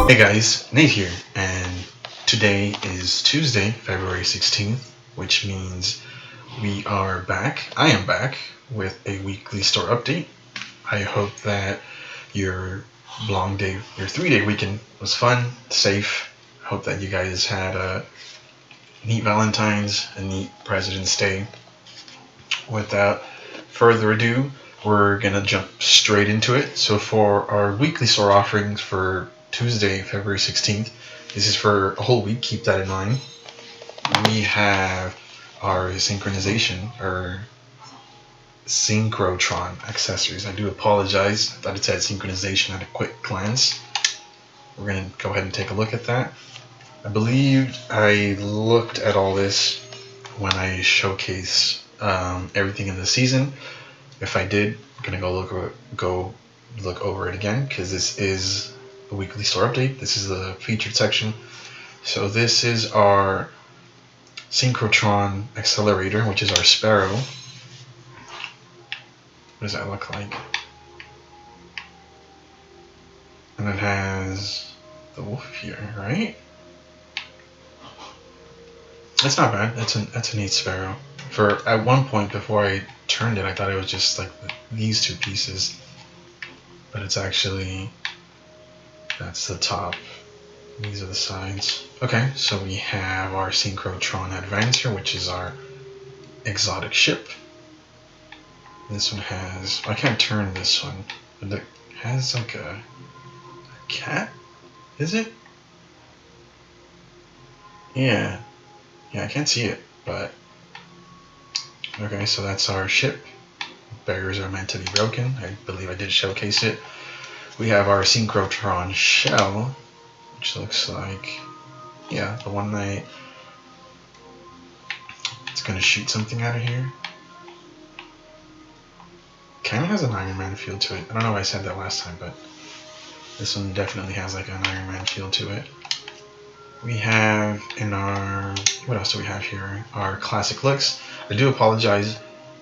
Hey guys, Nate here, and today is Tuesday, February 16th, which means we are back. I am back with a weekly store update. I hope that your long day, your 3-day weekend was fun, safe. I hope that you guys had a neat Valentine's, a neat President's Day. Without further ado, we're gonna jump straight into it. So for our weekly store offerings for Tuesday, February 16th, this is for a whole week, keep that in mind. We have our synchronization, or Synchrotron accessories. I do apologize, I thought it said synchronization at a quick glance. We're going to go ahead and take a look at that. I believe I looked at all this when I showcased everything in the season. If I did, I'm going to go look over it again, because this is a weekly store update. This is the featured section. So this is our Synchrotron accelerator, which is our Sparrow. What does that look like? And it has the wolf here, right? That's not bad. That's a neat Sparrow. For at one point before I turned it, I thought it was just like these two pieces, but it's actually, that's the top. These are the sides. Okay, so we have our Synchrotron Advancer, which is our exotic ship. This one has, I can't turn this one, but it has like a cat, is it? Yeah, I can't see it, but okay, so that's our ship. Barriers are meant to be broken. I believe I did showcase it. We have our Synchrotron shell, which looks like, yeah, the one that it's gonna shoot something out of here. Kind of has an Iron Man feel to it. I don't know if I said that last time, but this one definitely has like an Iron Man feel to it. We have in our, what else do we have here? Our classic looks. I do apologize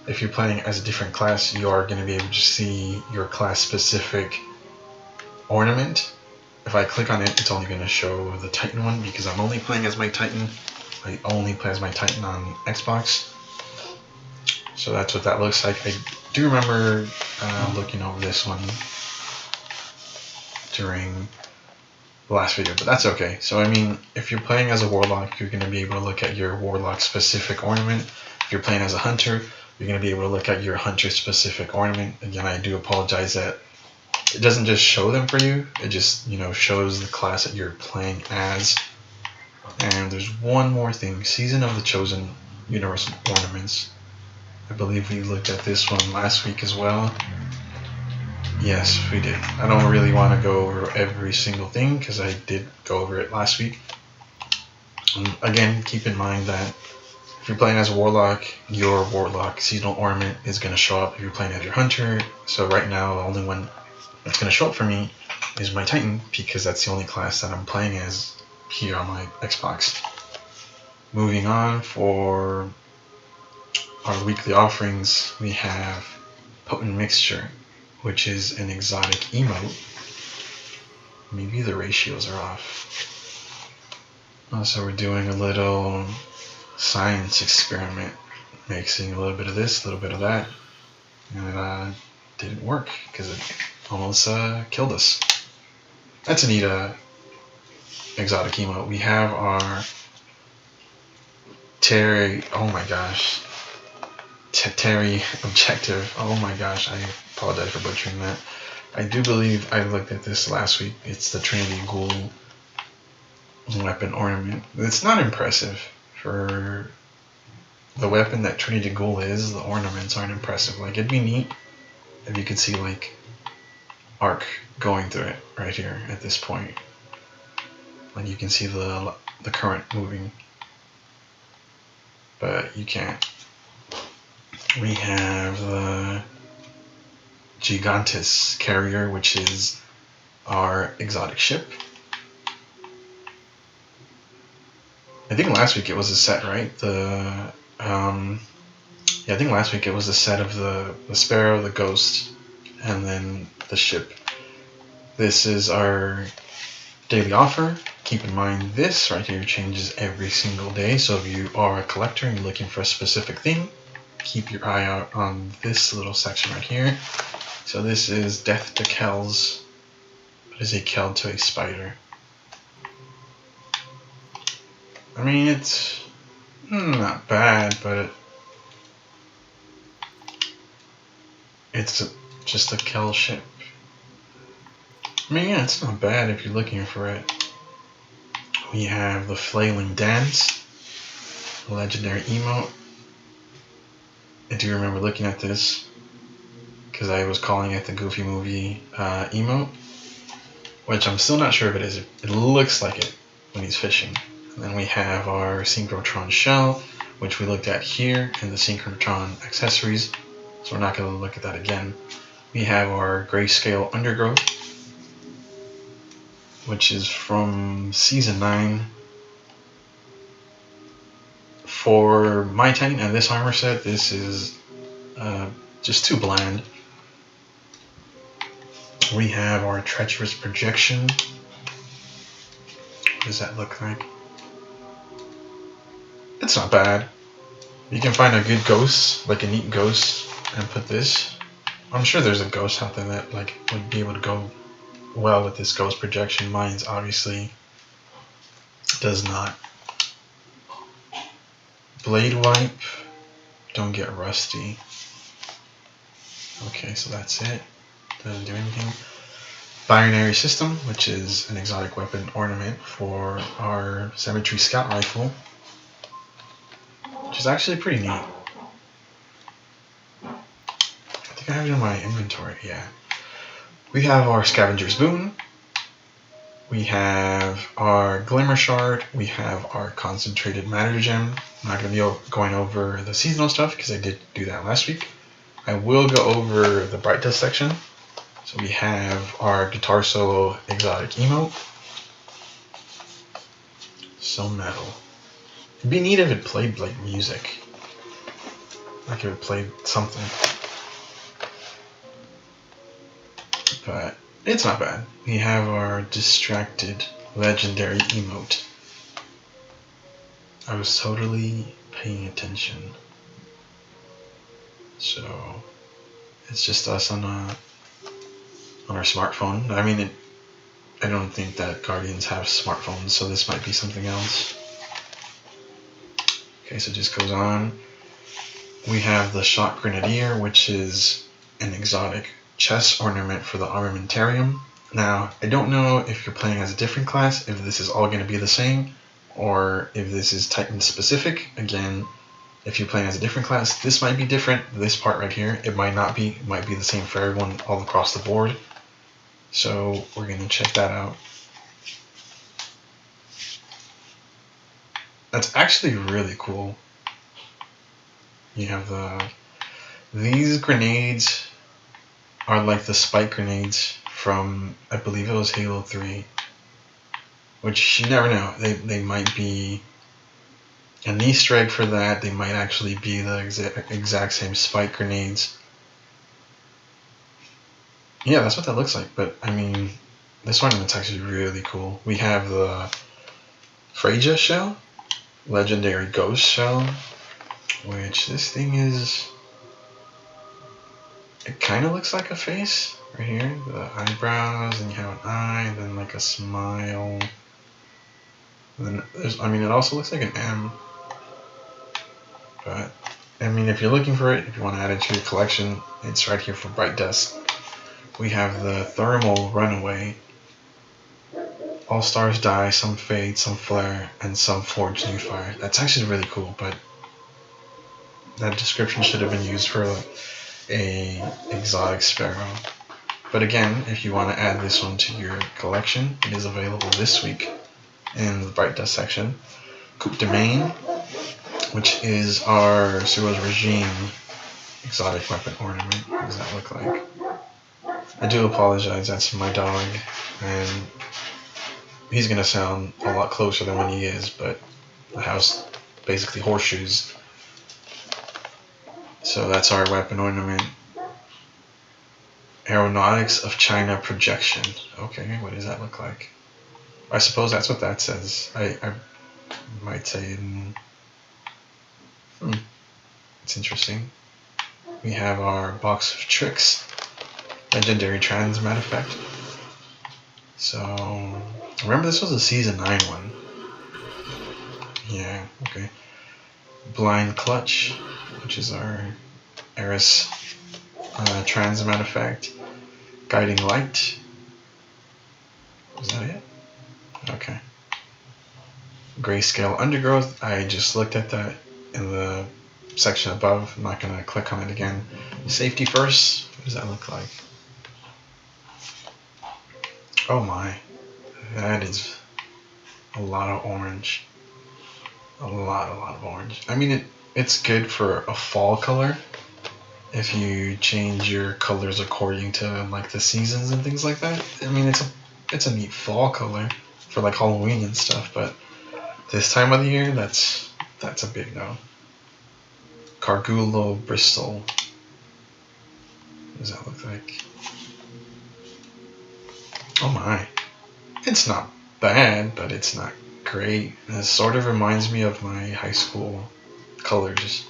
if you're playing as a different class. You are going to be able to see your class specific ornament. If I click on it, it's only going to show the Titan one, because I'm only playing as my Titan. I only play as my Titan on Xbox. So that's what that looks like. I do remember looking over this one during the last video, but that's okay. So I mean, if you're playing as a Warlock, you're going to be able to look at your Warlock specific ornament. If you're playing as a Hunter, you're going to be able to look at your Hunter specific ornament. Again, I do apologize that it doesn't just show them for you, it just, you know, shows the class that you're playing as. And there's one more thing, Season of the Chosen Universal Ornaments. I believe we looked at this one last week as well. Yes, we did. I don't really want to go over every single thing, because I did go over it last week. And again, keep in mind that if you're playing as a Warlock, your Warlock seasonal ornament is going to show up if you're playing as your Hunter. So right now, the only one that's going to show up for me is my Titan, because that's the only class that I'm playing as here on my Xbox. Moving on, for our weekly offerings, we have Potent Mixture, which is an exotic emote. Maybe the ratios are off. So we're doing a little science experiment, mixing a little bit of this, a little bit of that, and it didn't work because it almost killed us. That's a neat exotic emote. We have our Terry, oh my gosh, Terry objective. Oh my gosh, I apologize for butchering that. I do believe I looked at this last week. It's the Trinity Ghoul weapon ornament. It's not impressive. For the weapon that Trinity Ghoul is, the ornaments aren't impressive. Like, it'd be neat if you could see like arc going through it right here at this point. Like, you can see the current moving, but you can't. We have the Gigantes carrier, which is our exotic ship. I think last week it was a set, right? Yeah, I think last week it was a set of the Sparrow, the Ghost, and then the ship. This is our daily offer. Keep in mind this right here changes every single day, so if you are a collector and you're looking for a specific thing, keep your eye out on this little section right here. So this is Death to KELLS. What is a KELL to a spider? I mean, it's not bad, but it's just a KELL ship. I mean, yeah, it's not bad if you're looking for it. We have the Flailing Dance, legendary emote. I do remember looking at this because I was calling it the Goofy Movie emote, which I'm still not sure if it is. It looks like it when he's fishing. And then we have our Synchrotron shell, which we looked at here in the Synchrotron accessories, so we're not going to look at that again. We have our GRAYSCALE Undergrowth, which is from Season 9. For my tank and this armor set, this is just too bland. We have our Treacherous Projection. What does that look like? It's not bad. You can find a good ghost, like a neat ghost, and put this. I'm sure there's a ghost out there that like would be able to go well with this ghost projection. Mine's obviously does not. Blade Wipe, don't get rusty. Okay, so that's it. Doesn't do anything. Binary System, which is an exotic weapon ornament for our Symmetry Scout Rifle, which is actually pretty neat. I think I have it in my inventory, yeah. We have our Scavenger's Boon. We have our Glimmer Shard. We have our Concentrated Matter Gem. I'm not going to be going over the seasonal stuff because I did do that last week. I will go over the Bright Dust section. So we have our Guitar Solo Exotic Emote. So metal. It'd be neat if it played like music. Like if it played something. But it's not bad. We have our Distracted Legendary Emote. I was totally paying attention. So it's just us on our smartphone. I mean, I don't think that Guardians have smartphones, so this might be something else. Okay, so it just goes on. We have the Shot Grenadier, which is an exotic chest ornament for the Armamentarium. Now, I don't know if you're playing as a different class, if this is all going to be the same, or if this is Titan specific. Again, if you're playing as a different class, this might be different. This part right here, it might not be. It might be the same for everyone all across the board. So we're going to check that out. That's actually really cool. You have these grenades are like the spike grenades from, I believe it was Halo 3. Which you never know. They might be an Easter egg for that. They might actually be the exact same spike grenades. Yeah, that's what that looks like. But I mean, this ornament's actually really cool. We have the FREYJA shell, legendary ghost shell, which this thing is. It kind of looks like a face right here. The eyebrows, and you have an eye, and then like a smile. And then there's, I mean, it also looks like an M. But I mean, if you're looking for it, if you want to add it to your collection, it's right here for Bright Dust. We have the Thermal Runaway. All stars die, some fade, some flare, and some forge new fire. That's actually really cool, but that description should have been used for a exotic sparrow. But again, if you want to add this one to your collection, it is available this week in the Bright Dust section. Coupe de Main, which is our Suez Regime exotic weapon ornament. What does that look like? I do apologize, that's my dog, and he's going to sound a lot closer than when he is, but the house basically horseshoes. So that's our weapon ornament. Aeronautics of China Projection. Okay, what does that look like? I suppose that's what that says. I might say it's interesting. We have our box of tricks, legendary transmat effect. So remember, this was a season 9 one. Yeah, okay. Blind clutch, which is our Eris transmat effect. Guiding light. Was that it? Okay. Grayscale undergrowth. I just looked at that in the section above. I'm not going to click on it again. Safety first. What does that look like? Oh my. That is a lot of orange. A lot of orange. I mean, it's good for a fall color if you change your colors according to like the seasons and things like that. I mean, it's a neat fall color for like Halloween and stuff, but this time of the year, that's a big no. CARGULO BRISTLE. What does that look like? Oh my. It's not bad, but it's not great. It sort of reminds me of my high school colors.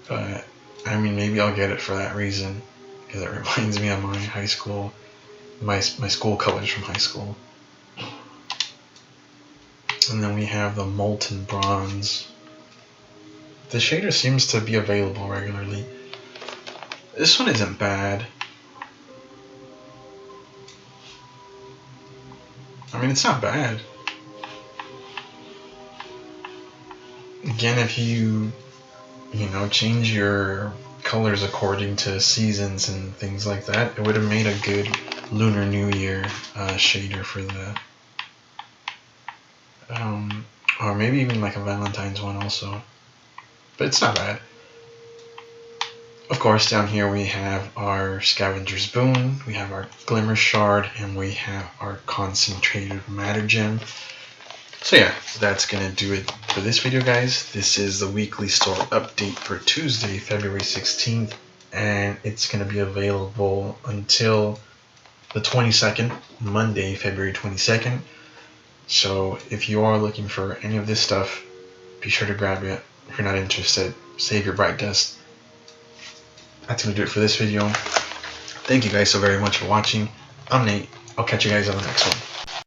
But I mean, maybe I'll get it for that reason, because it reminds me of my high school, my school colors from high school. And then we have the molten bronze. The shader seems to be available regularly. This one isn't bad. I mean, it's not bad. Again, if you change your colors according to seasons and things like that, it would have made a good Lunar New Year shader for the or maybe even like a Valentine's one also, but it's not bad. Of course, down here we have our Scavenger's Boon, we have our Glimmer Shard, and we have our Concentrated Matter Gem. So yeah, that's gonna do it for this video, guys. This is the weekly store update for Tuesday, February 16th, and it's gonna be available until the 22nd, Monday, February 22nd. So if you are looking for any of this stuff, be sure to grab it. If you're not interested, save your bright dust. That's going to do it for this video. Thank you guys so very much for watching. I'm Nate. I'll catch you guys on the next one.